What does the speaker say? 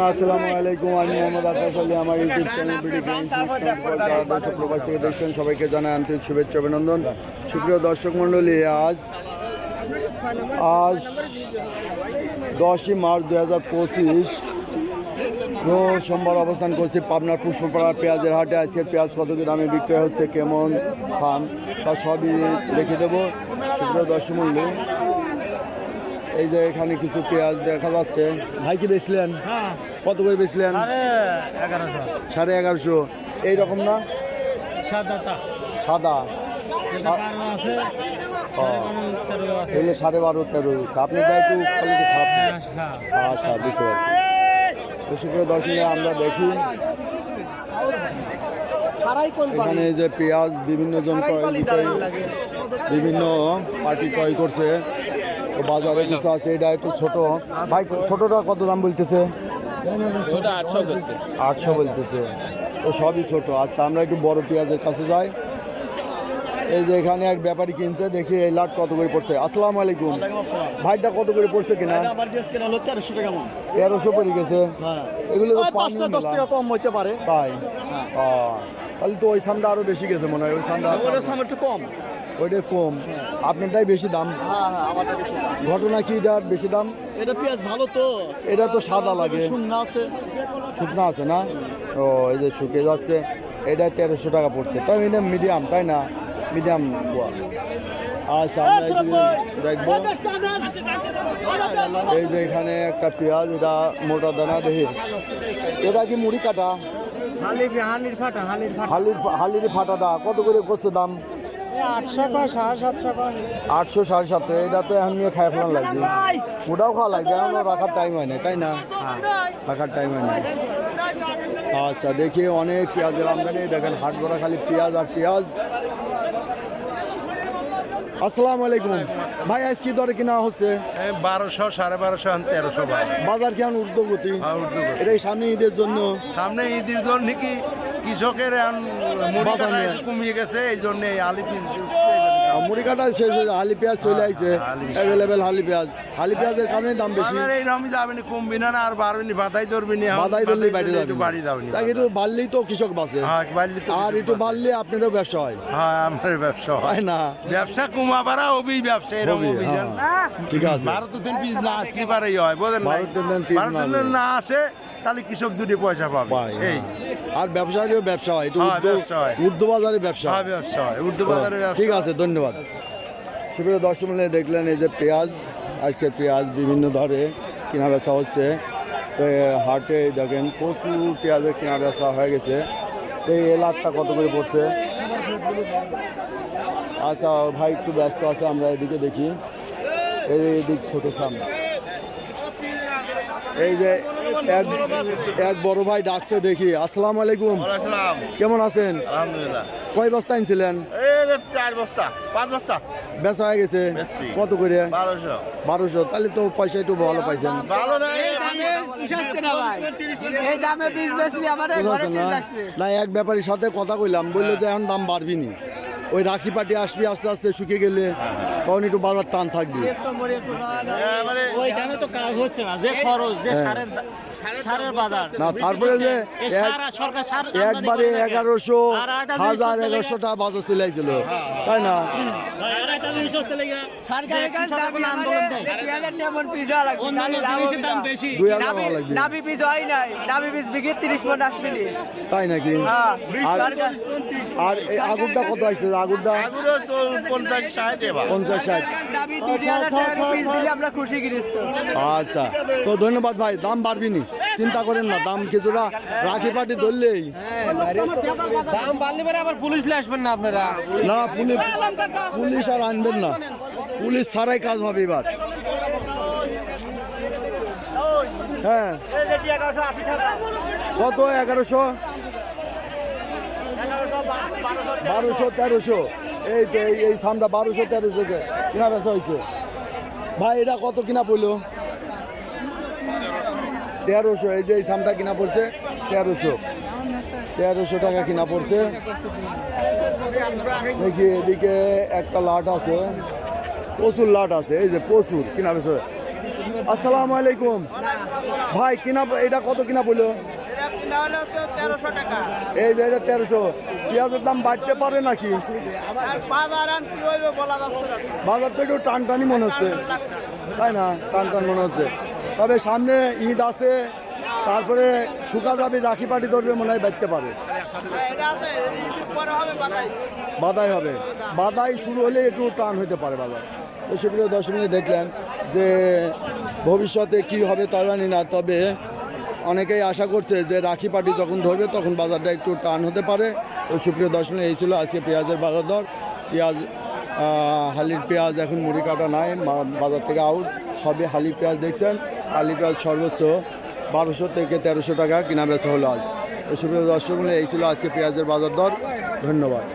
আসসালামু আলাইকুম, আমি মোহাম্মদ আকাশ আলী। আমার ইউটিউব চ্যানেল প্রবাস থেকে দেখছেন, সবাইকে জানাই আন্তরিক শুভেচ্ছা অভিনন্দন। সুপ্রিয় দর্শক মণ্ডলী, আজ 10ই মার্চ 2025 রোজ সোমবার অবস্থান করছি পাবনার পুষ্পপাড়ার পেঁয়াজের হাটে। আজকের পেঁয়াজ কত কি দামে বিক্রয় হচ্ছে, কেমন স্থান, তা সবই রেখে দেবো। সুপ্রিয় দর্শক মণ্ডলী, এই যে এখানে কিছু পেঁয়াজ দেখা যাচ্ছে। ভাই কি বেচলেন? কত করে বেচলেন? 1150। এইরকম না, সাদা এগুলো 12.5-13 হচ্ছে। আপনি একটু কোয়ালিটি খারাপ। আচ্ছা, বুঝতে পারছি। তো সুপ্রিয় দর্শক, আমরা দেখি এখানে এই যে পেঁয়াজ বিভিন্ন জন বিভিন্ন পার্টি ক্রয় করছে। বাজারে কিছু আছে, এটা একটু ছোট। ভাই ছোটটা কত দাম বলতেছে? 800 বলতেছে। তো সবই ছোট। আচ্ছা, আমরা একটু বড় পেঁয়াজের কাছে যাই। এই যে এখানে এক ব্যাপারী কিনছে, দেখি এই লাট কত করে পড়ছে। আসসালামু আলাইকুম। ভাইটা কত করে পড়ছে কিনা? 1300 পড়ে গেছে। এগুলো তো 5-10 টাকা কম হইতে পারে। তাই? তাহলে তো ওই সামটা আরো বেশি গেছে মনে হয়। ওই সামটা একটু কম, ওইটা কম। আপনারটাই বেশি দাম। আমারটা বেশি। ঘটনা কি এটা বেশি দাম? এটা পেঁয়াজ ভালো তো, এটা তো সাদা লাগে। শুকনা আছে না? ও, এই যে শুকিয়ে যাচ্ছে। এটা 1300 টাকা পড়ছে। তাই এটা মিডিয়াম, তাই না? মিডিয়াম। আচ্ছা, আমরা দেখবো। এই যে এখানে একটা পেঁয়াজ, এটা মোটা দানা। দেখি এটা কি মুড়ি কাটা? হালির ফাটাটা কত করে করছে দাম? 800 750। এটা তো এখন নিয়ে খাই ফেলান লাগবে, মোটাও খাওয়া লাগবে। এখনও রাখার টাইম হয় না, তাই না? রাখার টাইম হয় না। আচ্ছা, দেখি অনেক পেঁয়াজের আমদানি। দেখেন হাট ভরা খালি পেঁয়াজ আর পেঁয়াজ। আসসালামু আলাইকুম ভাই, আজ কি দরে কিনা হচ্ছে? 1200, 1250, 1300। বাজার কেমন ঊর্ধ্বগতি? এটাই সামনে ঈদের জন্য। সামনে ঈদের জন্য কি কৃষকের কমিয়ে গেছে, এই জন্য মুড়ি কাটা শেষ হয়েছে। হালি পেঁয়াজ চলে আইছে, অ্যাভেলেবেল হালি পেঁয়াজ। হালি পেঁয়াজের কারণে দাম বেশি। এইরকমই যাবে না, কমবি না আর বাড়বে না, বাধাই ধরবি না। বাধাই ধরলেই বাইরে যাবে, বাড়ি যাবে। তাই একটু বাড়লেই তো কৃষক বাঁচে, আর একটু বাড়লে আপনারও ব্যবসা হয়। হ্যাঁ, আমার ব্যবসা হয় না। ব্যবসা কমাবারা হবি ব্যবসা এরকম অভিযান। ঠিক আছে, 12 পিস না আসতে পারেই হয়, বোঝেন? 12 না আসে তাহলে কৃষক দুটি পয়সা পাবে। এই আর ব্যবসায়ীও ব্যবসা হয়, উর্দু বাজারে ব্যবসা হয়। উর্দু বাজারে। ঠিক আছে, ধন্যবাদ। সুপ্রিয় দর্শক মণ্ডলী, দেখলেন এই যে পেঁয়াজ, আজকের পেঁয়াজ বিভিন্ন দরে কেনা বেচা হচ্ছে। তো হাটে দেখেন প্রচুর পেঁয়াজের কেনা বেচা হয়ে গেছে। তো এই লাটটা কত করে পড়ছে? আচ্ছা ভাই, একটু ব্যস্ত আছে, আমরা এদিকে দেখি। এইদিক ছোটো সামনে এই যে এক বড় ভাই ডাকছে, দেখি। আসসালামু আলাইকুম, কেমন আছেন? আলহামদুলিল্লাহ। কয় বস্তা আনছিলেন? 4 বস্তা 5 বস্তা বেচা হয়ে গেছে। কত করে? 1200। তাহলে তো পয়সা একটু ভালো পাইছেন। না, এক ব্যাপারীর সাথে কথা কইলাম, বললো যে এখন দাম বাড়বি নি, ওই রাখি পাটি আসবি, আস্তে আস্তে শুকিয়ে গেলে তখন একটু বাজার টান থাকবে। না, তারপরে যে একবারে 1100 1000 1100 টাকা বাজার চলে আসছিল, তাই না? তাই নাকি? আর আগুরটা কত আসছে? আগুরটা 50-60। আচ্ছা, তো ধন্যবাদ ভাই। দাম বাড়বি নি, চিন্তা করেন না। দাম কিছুটা রাখি পাটি ধরলেই দাম বাড়লে আবার পুলিশ আসবেন না আপনারা? না, পুলিশ আর আনবেন না, পুলিশ ছাড়াই কাজ হবে এবার। হ্যাঁ, কত? 1100 1200 1300। এই তো এই সামটা 1200 1300 কিনা বেচা হয়েছে। ভাই এটা কত কিনা পড়লো? 1300। এই যে এই সামটা কিনা পড়ছে 1300 টাকা কিনা পড়ছে। দেখি এদিকে একটা লাট আছে, প্রচুর লাট আছে। এই যে প্রচুর কিনা বেচা আসসালামু আলাইকুম ভাই কিনা এটা কত কিনা বললো এই যে এটা 1300 পেঁয়াজের দাম বাড়তে পারে নাকি বাজার তো একটু টানটানি মনে হচ্ছে তাই না টান মনে হচ্ছে তবে সামনে ঈদ আছে তারপরে শুকা যাবে রাখি পাটি ধরবে মনে হয় বাড়তে পারে বাদাই হবে বাদাই শুরু হলে একটু টান হতে পারে বাজার তো সেগুলো দর্শক দেখলেন যে ভবিষ্যতে কি হবে তা জানি না তবে অনেকেই আশা করছে যে রাখি পাটি যখন ধরবে তখন বাজারটা একটু টান হতে পারে তো সুপ্রিয় দর্শক এই ছিল আজকে পেঁয়াজের বাজার দর পেঁয়াজ হালির পেঁয়াজ এখন মুড়ি কাটা নাই বাজার থেকে আউট সবই হালি পেঁয়াজ দেখছেন হালি পেঁয়াজ সর্বোচ্চ 1200 থেকে 1300 টাকা কিনা বেচা হলো আজ তো সুপ্রিয় দর্শক এই ছিল আজকে পেঁয়াজের বাজার দর ধন্যবাদ।